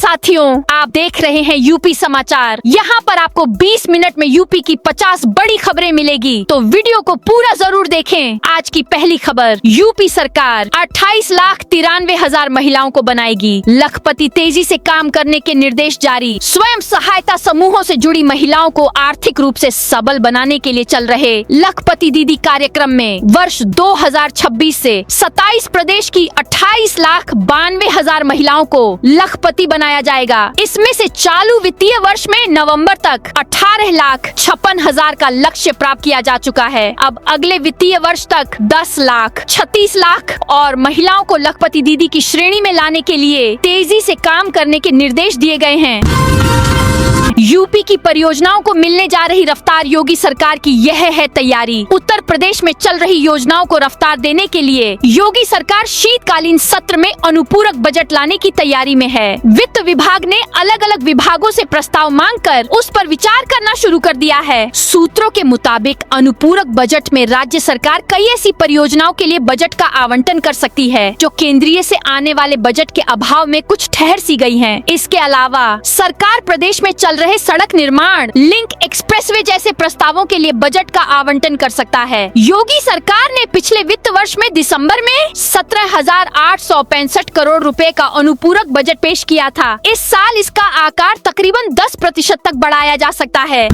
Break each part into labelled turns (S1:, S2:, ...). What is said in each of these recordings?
S1: साथियों, आप देख रहे हैं यूपी समाचार। यहाँ पर आपको 20 मिनट में यूपी की 50 बड़ी खबरें मिलेगी, तो वीडियो को पूरा जरूर देखें। आज की पहली खबर, यूपी सरकार 28,93,000 महिलाओं को बनाएगी। लखपति, तेजी से काम करने के निर्देश जारी। स्वयं सहायता समूहों से जुड़ी महिलाओं को आर्थिक रूप से सबल बनाने के लिए चल रहे लखपति दीदी कार्यक्रम में वर्ष 2026 से 27 प्रदेश की 28,92,000 महिलाओं को लखपति बनाया जाएगा। इसमें से चालू वित्तीय वर्ष में नवंबर तक 18,56,000 का लक्ष्य प्राप्त किया जा चुका है। अब अगले वित्तीय वर्ष तक 10 लाख, 36 लाख और महिलाओं को लखपति दीदी की श्रेणी में लाने के लिए तेजी से काम करने के निर्देश दिए गए हैं। यूपी की परियोजनाओं को मिलने जा रही रफ्तार, योगी सरकार की यह है तैयारी। उत्तर प्रदेश में चल रही योजनाओं को रफ्तार देने के लिए योगी सरकार शीतकालीन सत्र में अनुपूरक बजट लाने की तैयारी में है। वित्त विभाग ने अलग अलग विभागों से प्रस्ताव मांगकर उस पर विचार करना शुरू कर दिया है। सूत्रों के मुताबिक अनुपूरक बजट में राज्य सरकार कई ऐसी परियोजनाओं के लिए बजट का आवंटन कर सकती है जो केंद्रीय से आने वाले बजट के अभाव में कुछ ठहर सी गई हैं। इसके अलावा सरकार प्रदेश में चल रहे सड़क निर्माण, लिंक एक्सप्रेसवे जैसे प्रस्तावों के लिए बजट का आवंटन कर सकता है। योगी सरकार ने पिछले वित्त वर्ष में दिसंबर में 17,865 करोड़ रुपए का अनुपूरक बजट पेश किया था। इस साल इसका आकार तकरीबन 10% तक बढ़ाया जा सकता है।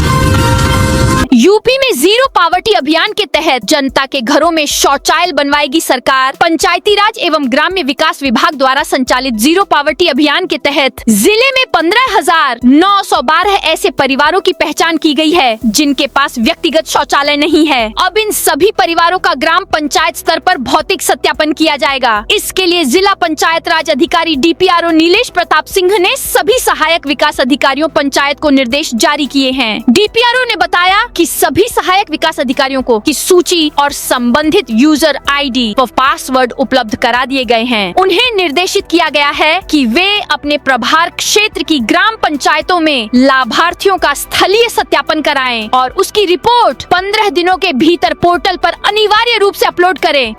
S1: यूपी में जीरो पावर्टी अभियान के तहत जनता के घरों में शौचालय बनवाएगी सरकार। पंचायती राज एवं ग्राम्य विकास विभाग द्वारा संचालित जीरो पावर्टी अभियान के तहत जिले में 15,912 ऐसे परिवारों की पहचान की गई है जिनके पास व्यक्तिगत शौचालय नहीं है। अब इन सभी परिवारों का ग्राम पंचायत स्तर पर भौतिक सत्यापन किया जाएगा। इसके लिए जिला पंचायत राज अधिकारी DPRO नीलेश प्रताप सिंह ने सभी सहायक विकास अधिकारियों पंचायत को निर्देश जारी किए हैं। DPRO ने बताया कि सभी सहायक विकास अधिकारियों को की सूची और संबंधित यूजर ID व पासवर्ड उपलब्ध करा दिए गए हैं। उन्हें निर्देशित किया गया है कि वे अपने प्रभार क्षेत्र की ग्राम पंचायतों में लाभार्थियों का स्थलीय सत्यापन कराएं और उसकी रिपोर्ट 15 दिनों के भीतर पोर्टल पर अनिवार्य रूप से अपलोड करें।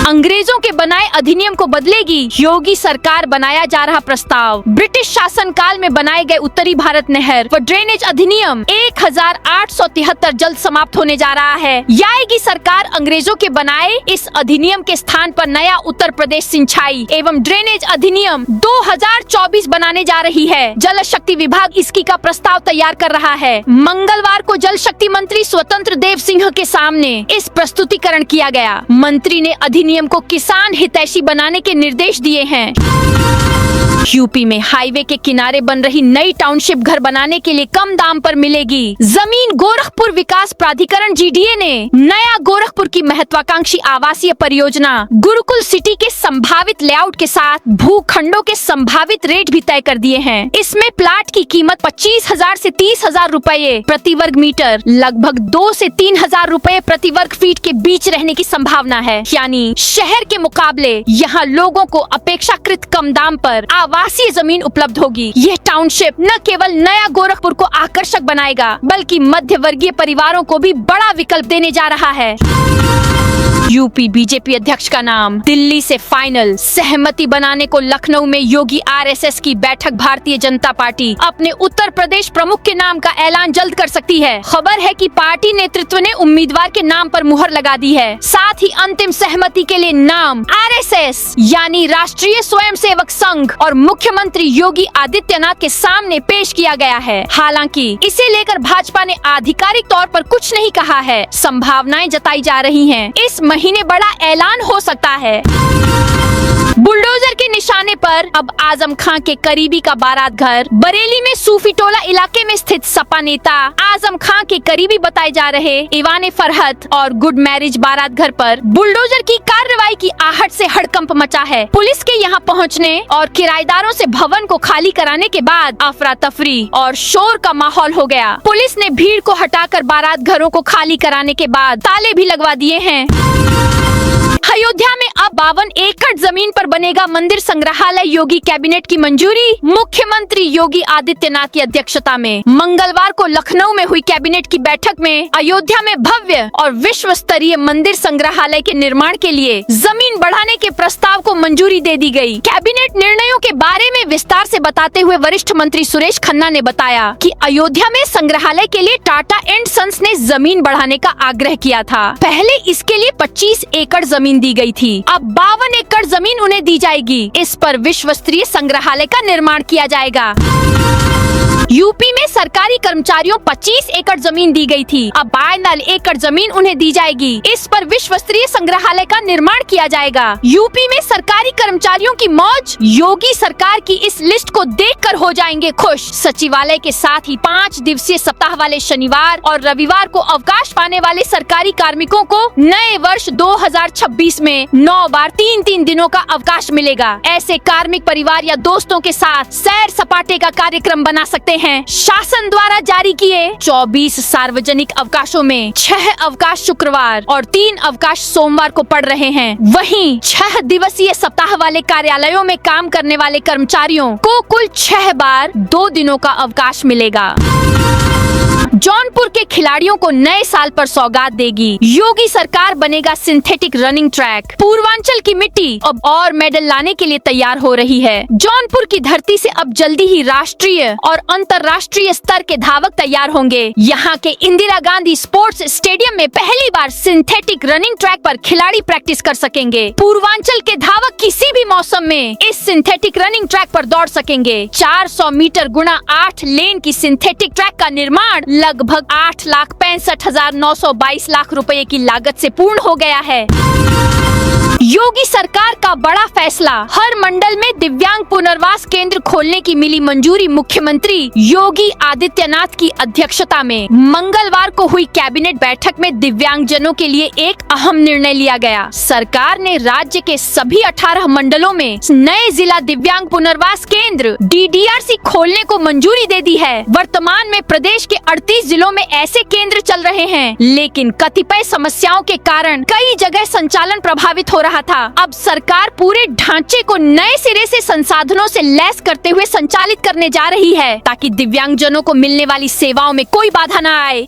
S1: अंग्रेजों के बनाए अधिनियम को बदलेगी योगी सरकार, बनाया जा रहा प्रस्ताव। ब्रिटिश शासन काल में बनाए गए उत्तरी भारत नहर व ड्रेनेज अधिनियम 1873 जल्द समाप्त होने जा रहा है। आएगी सरकार अंग्रेजों के बनाए इस अधिनियम के स्थान पर नया उत्तर प्रदेश सिंचाई एवं ड्रेनेज अधिनियम 2024 बनाने जा रही है। जल शक्ति विभाग इसकी का प्रस्ताव तैयार कर रहा है। मंगलवार को जल शक्ति मंत्री स्वतंत्र देव सिंह के सामने इस प्रस्तुतिकरण किया गया। मंत्री ने अधिनियम को किसान हितैषी बनाने के निर्देश दिए हैं। यूपी में हाईवे के किनारे बन रही नई टाउनशिप घर बनाने के लिए कम दाम पर मिलेगी जमीन। गोरखपुर विकास प्राधिकरण GDA ने नया गोरखपुर की महत्वाकांक्षी आवासीय परियोजना गुरुकुल सिटी के संभावित लेआउट के साथ भूखंडों के संभावित रेट भी तय कर दिए हैं। इसमें प्लाट की कीमत 25,000 से 30,000 रुपए प्रति वर्ग मीटर, लगभग 2 से 3,000 रुपए प्रति वर्ग फीट के बीच रहने की संभावना है। यानी शहर के मुकाबले यहाँ लोगों को अपेक्षाकृत कम दाम पर आवासीय जमीन उपलब्ध होगी। यह टाउनशिप न केवल नया गोरखपुर को आकर्षक बनाएगा बल्कि मध्य वर्गीय परिवारों को भी बड़ा विकल्प देने जा रहा है। यूपी बीजेपी अध्यक्ष का नाम दिल्ली से फाइनल, सहमति बनाने को लखनऊ में योगी RSS की बैठक। भारतीय जनता पार्टी अपने उत्तर प्रदेश प्रमुख के नाम का ऐलान जल्द कर सकती है। खबर है कि पार्टी नेतृत्व ने उम्मीदवार के नाम पर मुहर लगा दी है। साथ ही अंतिम सहमति के लिए नाम RSS यानी राष्ट्रीय स्वयंसेवक संघ और मुख्यमंत्री योगी आदित्यनाथ के सामने पेश किया गया है। हालांकि इसे लेकर भाजपा ने आधिकारिक तौर पर कुछ नहीं कहा है। संभावनाएं जताई जा रही हैं। इस महीने बड़ा ऐलान हो सकता है। बुलडोजर के निशाने पर अब आजम खां के करीबी का बारात घर। बरेली में सूफी टोला इलाके में स्थित सपा नेता आजम खां के करीबी बताए जा रहे ईवान फरहत और गुड मैरिज बारात घर पर बुलडोजर की कार्रवाई की आहट से हड़कंप मचा है। पुलिस के यहां पहुंचने और किराएदारों से भवन को खाली कराने के बाद अफरा तफरी और शोर का माहौल हो गया। पुलिस ने भीड़ को हटाकर बारात घरों को खाली कराने के बाद ताले भी लगवा दिए हैं। अयोध्या में अब 52 एकड़ जमीन पर बनेगा मंदिर संग्रहालय, योगी कैबिनेट की मंजूरी। मुख्यमंत्री योगी आदित्यनाथ की अध्यक्षता में मंगलवार को लखनऊ में हुई कैबिनेट की बैठक में अयोध्या में भव्य और विश्व स्तरीय मंदिर संग्रहालय के निर्माण के लिए जमीन बढ़ाने के प्रस्ताव को मंजूरी दे दी गई। कैबिनेट निर्णयों के बारे में विस्तार से बताते हुए वरिष्ठ मंत्री सुरेश खन्ना ने बताया कि अयोध्या में संग्रहालय के लिए टाटा एंड सन्स ने जमीन बढ़ाने का आग्रह किया था। पहले इसके लिए 25 एकड़ जमीन दी गई थी, अब 52 एकड़ जमीन उन्हें दी जाएगी। इस पर विश्व स्तरीय संग्रहालय का निर्माण किया जाएगा। यूपी में सरकारी कर्मचारियों 25 एकड़ जमीन दी गई थी, अब 52 एकड़ जमीन उन्हें दी जाएगी। इस पर विश्व स्तरीय संग्रहालय का निर्माण किया जाएगा। यूपी में सरकारी कर्मचारियों की मौज, योगी सरकार की इस लिस्ट को देखकर हो जाएंगे खुश। सचिवालय के साथ ही 5 दिवसीय सप्ताह वाले शनिवार और रविवार को अवकाश पाने वाले सरकारी कार्मिकों को नए वर्ष 2026 में 9 बार 3-3 दिनों का अवकाश मिलेगा। ऐसे कार्मिक परिवार या दोस्तों के साथ सैर सपाटे का कार्यक्रम बना सकते हैं। शासन द्वारा जारी किए 24 सार्वजनिक अवकाशों में 6 अवकाश शुक्रवार और 3 अवकाश सोमवार को पड़ रहे हैं। वहीं 6 दिवसीय सप्ताह वाले कार्यालयों में काम करने वाले कर्मचारियों को कुल 6 बार 2 दिनों का अवकाश मिलेगा। जौनपुर के खिलाड़ियों को नए साल पर सौगात देगी योगी सरकार, बनेगा सिंथेटिक रनिंग ट्रैक। पूर्वांचल की मिट्टी अब और मेडल लाने के लिए तैयार हो रही है। जौनपुर की धरती से अब जल्दी ही राष्ट्रीय और अंतर्राष्ट्रीय स्तर के धावक तैयार होंगे। यहाँ के इंदिरा गांधी स्पोर्ट्स स्टेडियम में पहली बार सिंथेटिक रनिंग ट्रैक पर खिलाड़ी प्रैक्टिस कर सकेंगे। पूर्वांचल के धावक किसी भी मौसम में इस सिंथेटिक रनिंग ट्रैक पर दौड़ सकेंगे। 400 मीटर गुणा 8 लेन की सिंथेटिक ट्रैक का निर्माण लगभग 8,65,922 लाख रुपए की लागत से पूर्ण हो गया है। योगी सरकार का बड़ा फैसला, हर मंडल में दिव्यांग पुनर्वास केंद्र खोलने की मिली मंजूरी। मुख्यमंत्री योगी आदित्यनाथ की अध्यक्षता में मंगलवार को हुई कैबिनेट बैठक में दिव्यांगजनों के लिए एक अहम निर्णय लिया गया। सरकार ने राज्य के सभी 18 मंडलों में नए जिला दिव्यांग पुनर्वास केंद्र DDRC खोलने को मंजूरी दे दी है। वर्तमान में प्रदेश के 38 जिलों में ऐसे केंद्र चल रहे हैं, लेकिन कतिपय समस्याओं के कारण कई जगह संचालन प्रभावित हो रहा था। अब सरकार पूरे ढांचे को नए सिरे से संसाधनों से लैस करते हुए संचालित करने जा रही है, ताकि दिव्यांगजनों को मिलने वाली सेवाओं में कोई बाधा न आए।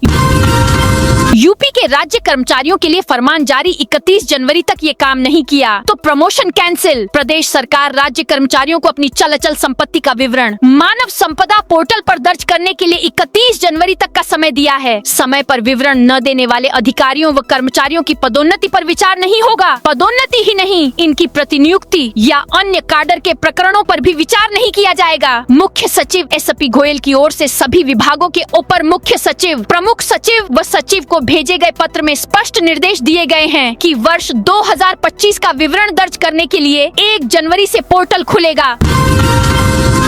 S1: यूपी के राज्य कर्मचारियों के लिए फरमान जारी, 31 जनवरी तक ये काम नहीं किया तो प्रमोशन कैंसिल। प्रदेश सरकार राज्य कर्मचारियों को अपनी चल अचल संपत्ति का विवरण मानव संपदा पोर्टल पर दर्ज करने के लिए 31 जनवरी तक का समय दिया है। समय पर विवरण न देने वाले अधिकारियों व कर्मचारियों की पदोन्नति पर विचार नहीं होगा। पदोन्नति ही नहीं, इनकी प्रतिनियुक्ति या अन्य काडर के प्रकरणों पर भी विचार नहीं किया जाएगा। मुख्य सचिव SP गोयल की ओर से सभी विभागों के अपर मुख्य सचिव, प्रमुख सचिव व सचिव को भेजे गए पत्र में स्पष्ट निर्देश दिए गए हैं कि वर्ष 2025 का विवरण दर्ज करने के लिए 1 जनवरी से पोर्टल खुलेगा।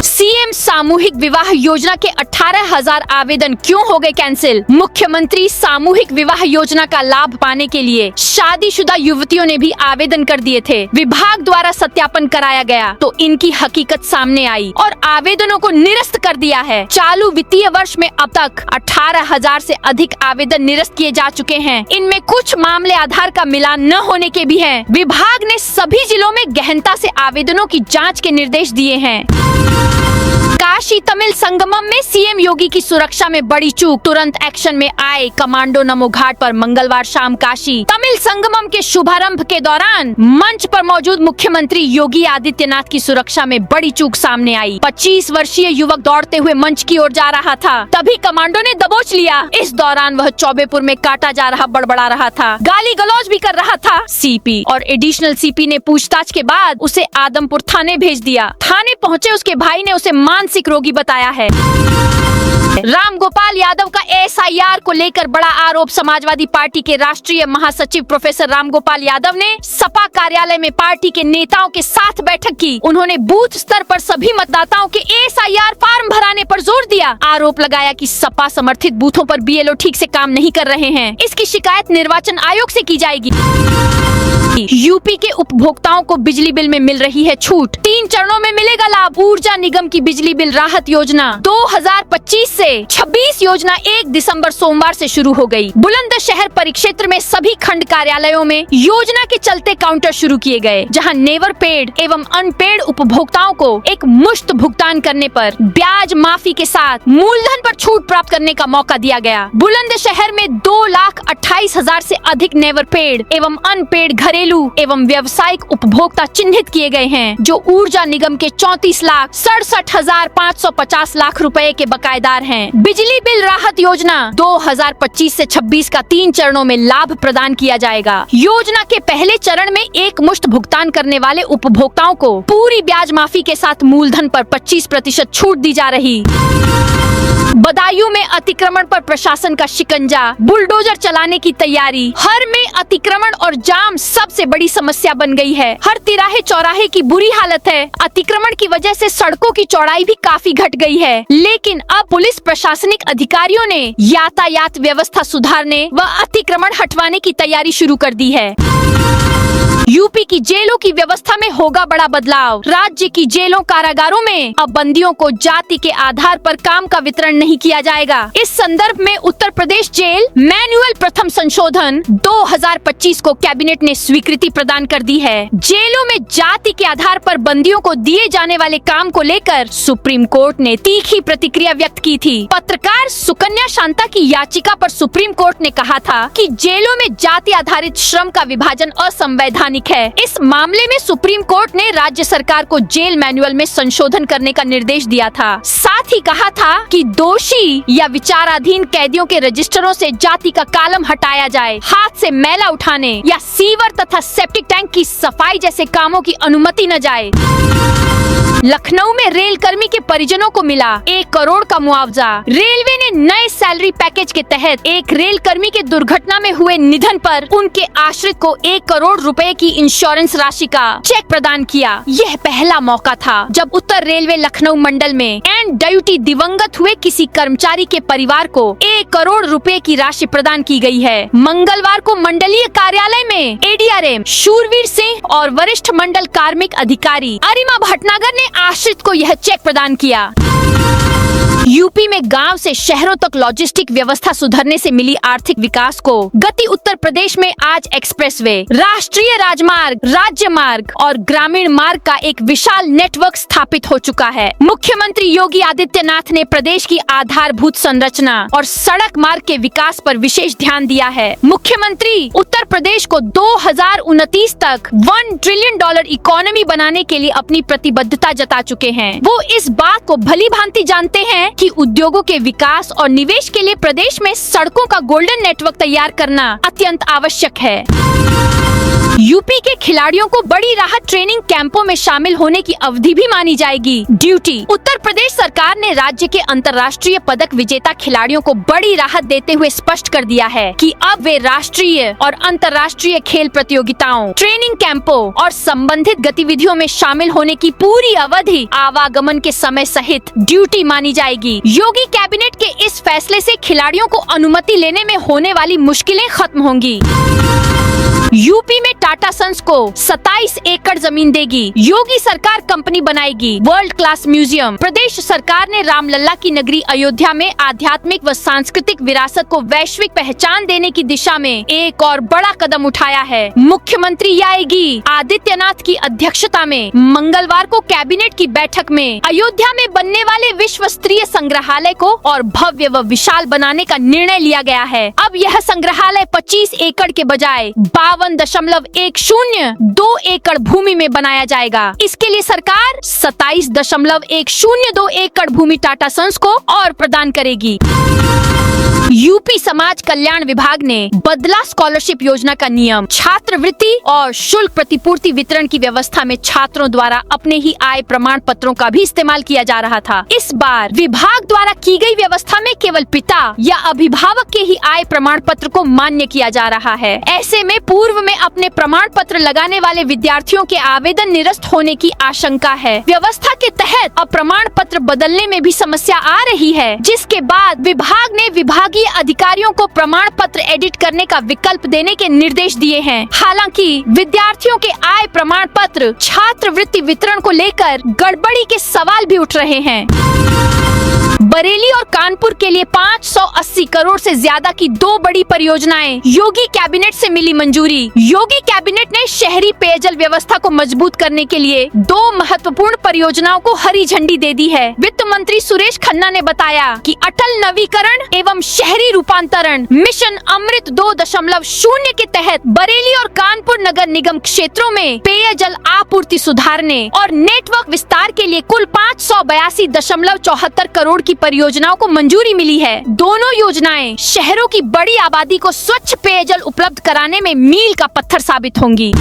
S1: सीएम सामूहिक विवाह योजना के 18,000 आवेदन क्यों हो गए कैंसिल? मुख्यमंत्री सामूहिक विवाह योजना का लाभ पाने के लिए शादीशुदा युवतियों ने भी आवेदन कर दिए थे। विभाग द्वारा सत्यापन कराया गया तो इनकी हकीकत सामने आई और आवेदनों को निरस्त कर दिया है। चालू वित्तीय वर्ष में अब तक 18,000 से अधिक आवेदन निरस्त किए जा चुके हैं। इनमें कुछ मामले आधार का मिलान न होने के भी हैं। विभाग ने सभी जिलों में गहनता से आवेदनों की जाँच के निर्देश दिए हैं। काशी तमिल संगमम में सीएम योगी की सुरक्षा में बड़ी चूक, तुरंत एक्शन में आए कमांडो। नमो घाट पर मंगलवार शाम काशी तमिल संगमम के शुभारंभ के दौरान मंच पर मौजूद मुख्यमंत्री योगी आदित्यनाथ की सुरक्षा में बड़ी चूक सामने आई। 25 वर्षीय युवक दौड़ते हुए मंच की ओर जा रहा था, तभी कमांडो ने दबोच लिया। इस दौरान वह चौबेपुर में काटा जा रहा बड़बड़ा रहा था, गाली गलौज भी कर रहा था। सीपी और एडिशनल सीपी ने पूछताछ के बाद उसे आदमपुर थाने भेज दिया। थाने पहुँचे उसके भाई ने उसे मानसिक रोगी बताया है। राम गोपाल यादव का SIR को लेकर बड़ा आरोप। समाजवादी पार्टी के राष्ट्रीय महासचिव प्रोफेसर राम गोपाल यादव ने सपा कार्यालय में पार्टी के नेताओं के साथ बैठक की। उन्होंने बूथ स्तर पर सभी मतदाताओं के SIR फॉर्म भराने पर जोर दिया। आरोप लगाया कि सपा समर्थित बूथों पर BLO ठीक से काम नहीं कर रहे हैं। इसकी शिकायत निर्वाचन आयोग से की जाएगी। यूपी के उपभोक्ताओं को बिजली बिल में मिल रही है छूट। 3 चरणों में मिलेगा लाभ। ऊर्जा निगम की बिजली बिल राहत योजना 2025 से 26 योजना 1 दिसंबर सोमवार से शुरू हो गई। बुलंदशहर परिक्षेत्र में सभी खंड कार्यालयों में योजना के चलते काउंटर शुरू किए गए, जहां नेवर पेड एवं अनपेड उपभोक्ताओं को एक मुश्त भुगतान करने पर ब्याज माफी के साथ मूलधन पर छूट प्राप्त करने का मौका दिया गया। बुलंदशहर में 2,28,000 से अधिक नेवर पेड एवं अनपेड घरेलू एवं व्यावसायिक उपभोक्ता चिन्हित किए गए हैं, जो ऊर्जा निगम के 34,67,550 लाख रुपए के बकायेदार हैं। बिजली बिल राहत योजना 2025 से 26 का 3 चरणों में लाभ प्रदान किया जाएगा। योजना के पहले चरण में एक मुश्त भुगतान करने वाले उपभोक्ताओं को पूरी ब्याज माफी के साथ मूलधन पर 25% छूट दी जा रही। बदायूं में अतिक्रमण पर प्रशासन का शिकंजा, बुलडोजर चलाने की तैयारी। हर में अतिक्रमण और जाम सबसे बड़ी समस्या बन गई है। हर तिराहे चौराहे की बुरी हालत है। अतिक्रमण की वजह से सड़कों की चौड़ाई भी काफी घट गई है, लेकिन अब पुलिस प्रशासनिक अधिकारियों ने यातायात व्यवस्था सुधारने व अतिक्रमण हटवाने की तैयारी शुरू कर दी है। यूपी की जेलों की व्यवस्था में होगा बड़ा बदलाव। राज्य की जेलों कारागारों में अब बंदियों को जाति के आधार पर काम का वितरण नहीं किया जाएगा। इस संदर्भ में उत्तर प्रदेश जेल मैनुअल प्रथम संशोधन 2025 को कैबिनेट ने स्वीकृति प्रदान कर दी है। जेलों में जाति के आधार पर बंदियों को दिए जाने वाले काम को लेकर सुप्रीम कोर्ट ने तीखी प्रतिक्रिया व्यक्त की थी। पत्रकार सुकन्या शांता की याचिका पर सुप्रीम कोर्ट ने कहा था कि जेलों में जाति आधारित श्रम का विभाजन असंवैधानिक है। इस मामले में सुप्रीम कोर्ट ने राज्य सरकार को जेल मैनुअल में संशोधन करने का निर्देश दिया था। साथ ही कहा था कि दोषी या विचाराधीन कैदियों के रजिस्टरों से जाति का कालम हटाया जाए। हाथ से मैला उठाने या सीवर तथा सेप्टिक टैंक की सफाई जैसे कामों की अनुमति न जाए। लखनऊ में रेल कर्मी के परिजनों को मिला 1 करोड़ का मुआवजा। रेलवे ने नए सैलरी पैकेज के तहत एक रेल कर्मी के दुर्घटना में हुए निधन पर उनके आश्रित को 1 करोड़ रुपए की इंश्योरेंस राशि का चेक प्रदान किया। यह पहला मौका था जब उत्तर रेलवे लखनऊ मंडल में एंड ड्यूटी दिवंगत हुए किसी कर्मचारी के परिवार को 1 करोड़ रुपए की राशि प्रदान की गई है। मंगलवार को मंडलीय कार्यालय में एडीआरएम शूरवीर सिंह और वरिष्ठ मंडल कार्मिक अधिकारी अरिमा भटनागर ने आश्रित को यह चेक प्रदान किया। यूपी में गांव से शहरों तक लॉजिस्टिक व्यवस्था सुधरने से मिली आर्थिक विकास को गति। उत्तर प्रदेश में आज एक्सप्रेसवे, राष्ट्रीय राजमार्ग, राज्य मार्ग और ग्रामीण मार्ग का एक विशाल नेटवर्क स्थापित हो चुका है। मुख्यमंत्री योगी आदित्यनाथ ने प्रदेश की आधारभूत संरचना और सड़क मार्ग के विकास पर विशेष ध्यान दिया है। मुख्यमंत्री उत्तर प्रदेश को 2029 तक $1 ट्रिलियन इकोनॉमी बनाने के लिए अपनी प्रतिबद्धता जता चुके हैं। वो इस बात को भली भांति जानते हैं कि उद्योगों के विकास और निवेश के लिए प्रदेश में सड़कों का गोल्डन नेटवर्क तैयार करना अत्यंत आवश्यक है। यूपी के खिलाड़ियों को बड़ी राहत, ट्रेनिंग कैंपों में शामिल होने की अवधि भी मानी जाएगी। ड्यूटी। उत्तर प्रदेश सरकार ने राज्य के अंतर्राष्ट्रीय पदक विजेता खिलाड़ियों को बड़ी राहत देते हुए स्पष्ट कर दिया है कि अब वे राष्ट्रीय और अंतर्राष्ट्रीय खेल प्रतियोगिताओं, ट्रेनिंग कैंपों और संबंधित गतिविधियों में शामिल होने की पूरी अवधि आवागमन के समय सहित ड्यूटी मानी जाएगी। योगी कैबिनेट के इस फैसले से खिलाड़ियों को अनुमति लेने में होने वाली मुश्किलें खत्म होंगी। यूपी में टाटा सन्स को 27 एकड़ जमीन देगी। योगी सरकार कंपनी बनाएगी। World class museum. प्रदेश सरकार ने रामलला की नगरी अयोध्या में आध्यात्मिक व सांस्कृतिक विरासत को वैश्विक पहचान देने की दिशा में एक और बड़ा कदम उठाया है। मुख्यमंत्री योगी आदित्यनाथ की अध्यक्षता में मंगलवार को कैबिनेट की बैठक में अयोध्या में बनने वाले विश्व स्तरीय संग्रहालय को और भव्य व विशाल बनाने का निर्णय लिया गया है। अब यह संग्रहालय 25 एकड़ के बजाय 52.102 एकड़ भूमि में बनाया जाएगा। इसके लिए सरकार 27.102 एकड़ भूमि टाटा सन्स को और प्रदान करेगी। यूपी समाज कल्याण विभाग ने बदला स्कॉलरशिप योजना का नियम। छात्रवृत्ति और शुल्क प्रतिपूर्ति वितरण की व्यवस्था में छात्रों द्वारा अपने ही आय प्रमाण पत्रों का भी इस्तेमाल किया जा रहा था। इस बार विभाग द्वारा की गई व्यवस्था में केवल पिता या अभिभावक के ही आय प्रमाण पत्र को मान्य किया जा रहा है। ऐसे में पूर्व में अपने प्रमाण पत्र लगाने वाले विद्यार्थियों के आवेदन निरस्त होने की आशंका है। व्यवस्था के तहत अब प्रमाण पत्र बदलने में भी समस्या आ रही है, जिसके बाद विभाग ने विभागीय विभागीय अधिकारियों को प्रमाण पत्र एडिट करने का विकल्प देने के निर्देश दिए हैं। हालांकि विद्यार्थियों के आय प्रमाण पत्र छात्रवृत्ति वितरण को लेकर गड़बड़ी के सवाल भी उठ रहे हैं। बरेली और कानपुर के लिए 580 करोड़ से ज्यादा की 2 बड़ी परियोजनाएं योगी कैबिनेट से मिली मंजूरी। योगी कैबिनेट ने शहरी पेयजल व्यवस्था को मजबूत करने के लिए 2 महत्वपूर्ण परियोजनाओं को हरी झंडी दे दी है। वित्त मंत्री सुरेश खन्ना ने बताया कि अटल नवीकरण एवं शहरी रूपांतरण मिशन अमृत 2.0 के तहत बरेली और कानपुर नगर निगम क्षेत्रों में पेयजल आपूर्ति सुधारने और नेटवर्क विस्तार के लिए कुल 582.74 करोड़ की परियोजनाओं को मंजूरी मिली है। दोनों योजनाएं शहरों की बड़ी आबादी को स्वच्छ पेयजल उपलब्ध कराने में मील का पत्थर साबित होंगी।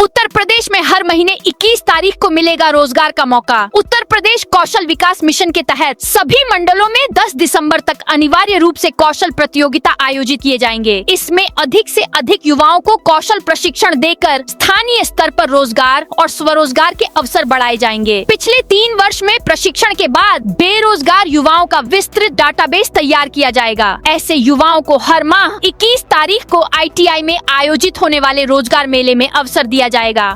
S1: उत्तर प्रदेश में हर महीने 21 तारीख को मिलेगा रोजगार का मौका। उत्तर प्रदेश कौशल विकास मिशन के तहत सभी मंडलों में 10 दिसंबर तक अनिवार्य रूप से कौशल प्रतियोगिता आयोजित किए जाएंगे। इसमें अधिक से अधिक युवाओं को कौशल प्रशिक्षण देकर स्थानीय स्तर पर रोजगार और स्वरोजगार के अवसर बढ़ाए जाएंगे। पिछले 3 वर्ष में प्रशिक्षण के बाद बेरोजगार युवाओं का विस्तृत डाटाबेस तैयार किया जाएगा। ऐसे युवाओं को हर माह 21 तारीख को ITI में आयोजित होने वाले रोजगार मेले में अवसर दिया जाएगा।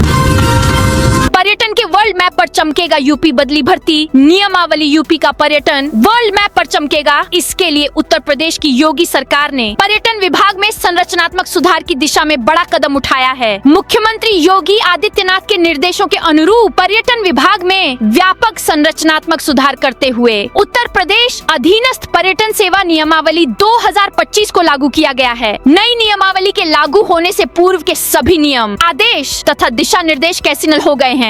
S1: पर्यटन के वर्ल्ड मैप पर चमकेगा यूपी, बदली भर्ती नियमावली। यूपी का पर्यटन वर्ल्ड मैप पर चमकेगा। इसके लिए उत्तर प्रदेश की योगी सरकार ने पर्यटन विभाग में संरचनात्मक सुधार की दिशा में बड़ा कदम उठाया है। मुख्यमंत्री योगी आदित्यनाथ के निर्देशों के अनुरूप पर्यटन विभाग में व्यापक संरचनात्मक सुधार करते हुए उत्तर प्रदेश अधीनस्थ पर्यटन सेवा नियमावली 2025 को लागू किया गया है। नई नियमावली के लागू होने से पूर्व के सभी नियम, आदेश तथा दिशा निर्देश कैंसिल हो गए हैं।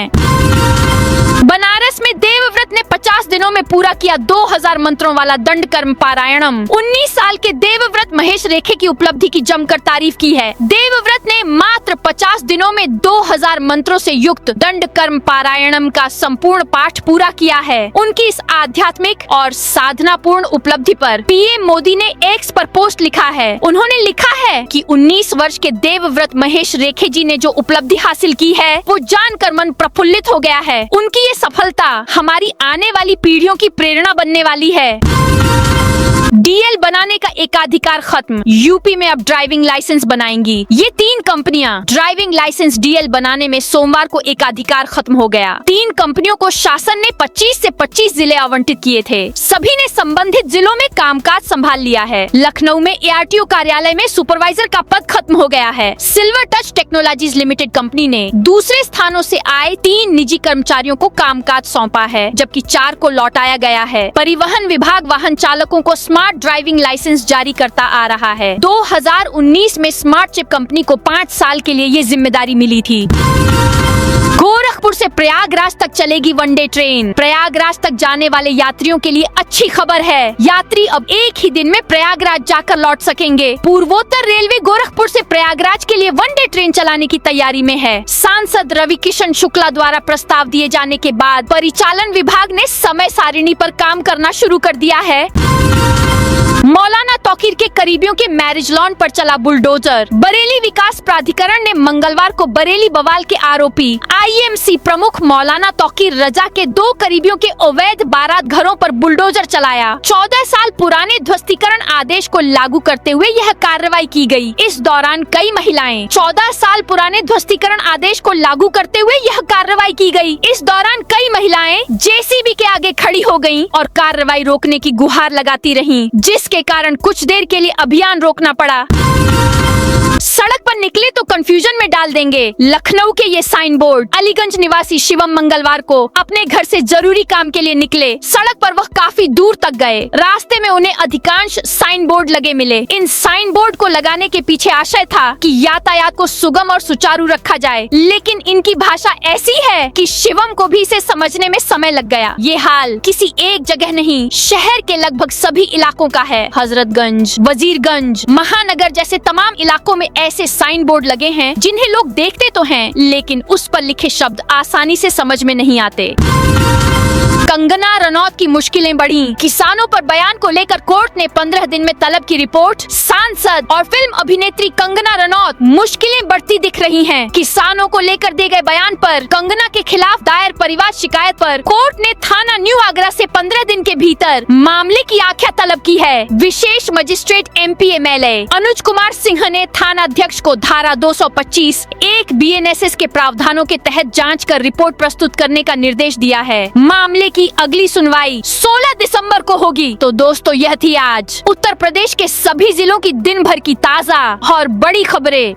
S1: बनारस में देवव्रत ने 50 दिनों में पूरा किया 2000 मंत्रों वाला दंड कर्म पारायणम। 19 साल के देवव्रत महेश रेखे की उपलब्धि की जमकर तारीफ की है। देवव्रत ने मात्र 50 दिनों में 2000 मंत्रों से युक्त दंड कर्म पारायणम का संपूर्ण पाठ पूरा किया है। उनकी इस आध्यात्मिक और साधनापूर्ण उपलब्धि पर PM मोदी ने X पर पोस्ट लिखा है। उन्होंने लिखा है कि 19 वर्ष के देवव्रत महेश रेखे जी ने जो उपलब्धि हासिल की है वो जानकर मन प्रफुल्लित हो गया है। उनकी ये सफलता हमारी आने वाली पीढ़ियों की प्रेरणा बनने वाली है। DL बनाने का एकाधिकार खत्म, यूपी में अब ड्राइविंग लाइसेंस बनाएंगी। ये 3 कंपनियां ड्राइविंग लाइसेंस DL बनाने में सोमवार को एकाधिकार खत्म हो गया। 3 कंपनियों को शासन ने 25 से 25 जिले आवंटित किए थे। सभी ने संबंधित जिलों में कामकाज संभाल लिया है। लखनऊ में ARTO कार्यालय में सुपरवाइजर का पद खत्म हो गया है। Silver touch technologies limited company ने दूसरे स्थानों से आए 3 निजी कर्मचारियों को कामकाज सौंपा है, जबकि 4 को लौटाया गया है। परिवहन विभाग वाहन चालकों को स्मार्ट ड्राइविंग लाइसेंस जारी करता आ रहा है। 2019 में स्मार्ट चिप कंपनी को 5 साल के लिए ये जिम्मेदारी मिली थी। गोरखपुर से प्रयागराज तक चलेगी वनडे ट्रेन। प्रयागराज तक जाने वाले यात्रियों के लिए अच्छी खबर है। यात्री अब एक ही दिन में प्रयागराज जाकर लौट सकेंगे। पूर्वोत्तर रेलवे गोरखपुर से प्रयागराज के लिए वनडे ट्रेन चलाने की तैयारी में है। सांसद रवि किशन शुक्ला द्वारा प्रस्ताव दिए जाने के बाद परिचालन विभाग ने समय सारिणी पर काम करना शुरू कर दिया है। मौलाना तौकीर के करीबियों के मैरिज लॉन पर चला बुलडोजर। बरेली विकास प्राधिकरण ने मंगलवार को बरेली बवाल के आरोपी IMC प्रमुख मौलाना तौकीर रजा के 2 करीबियों के अवैध बारात घरों पर बुलडोजर चलाया। 14 साल पुराने ध्वस्तीकरण आदेश को लागू करते हुए यह कार्रवाई की गई। इस दौरान कई महिलाएं 14 साल पुराने ध्वस्तीकरण आदेश को लागू करते हुए यह कार्रवाई की गई। इस दौरान कई महिलाएं JCB के आगे खड़ी हो गयीं और कार्रवाई रोकने की गुहार लगाती रहीं, जिसके कारण कुछ देर के लिए अभियान रोकना पड़ा। सड़क पर निकले तो कंफ्यूजन में डाल देंगे। लखनऊ के ये साइन बोर्ड। अलीगंज निवासी शिवम मंगलवार को अपने घर से जरूरी काम के लिए निकले। सड़क पर वह काफी दूर तक गए। रास्ते में उन्हें अधिकांश साइन बोर्ड लगे मिले। इन साइन बोर्ड को लगाने के पीछे आशय था कि यातायात को सुगम और सुचारू रखा जाए, लेकिन इनकी भाषा ऐसी है कि शिवम को भी इसे समझने में समय लग गया। ये हाल किसी एक जगह नहीं, शहर के लगभग सभी इलाकों का है। हजरतगंज, वजीरगंज, महानगर जैसे तमाम इलाकों में ऐसे साइन बोर्ड लगे हैं जिन्हें लोग देखते तो हैं, लेकिन उस पर लिखे शब्द आसानी से समझ में नहीं आते। कंगना रनौत की मुश्किलें बढ़ी। किसानों पर बयान को लेकर कोर्ट ने 15 दिन में तलब की रिपोर्ट। सांसद और फिल्म अभिनेत्री कंगना रनौत मुश्किलें बढ़ती दिख रही हैं। किसानों को लेकर दिए गए बयान पर कंगना के खिलाफ दायर परिवाद शिकायत पर कोर्ट ने थाना न्यू आगरा से 15 दिन के भीतर मामले की आख्या तलब की है। विशेष magistrate MP MLA Anuj Kumar Singh ने थाना अध्यक्ष को धारा 225 1 BNSS के प्रावधानों के तहत जांच कर रिपोर्ट प्रस्तुत करने का निर्देश दिया है। मामले की अगली सुनवाई 16 दिसंबर को होगी। तो दोस्तों, यह थी आज उत्तर प्रदेश के सभी जिलों की दिन भर की ताज़ा और बड़ी खबरें।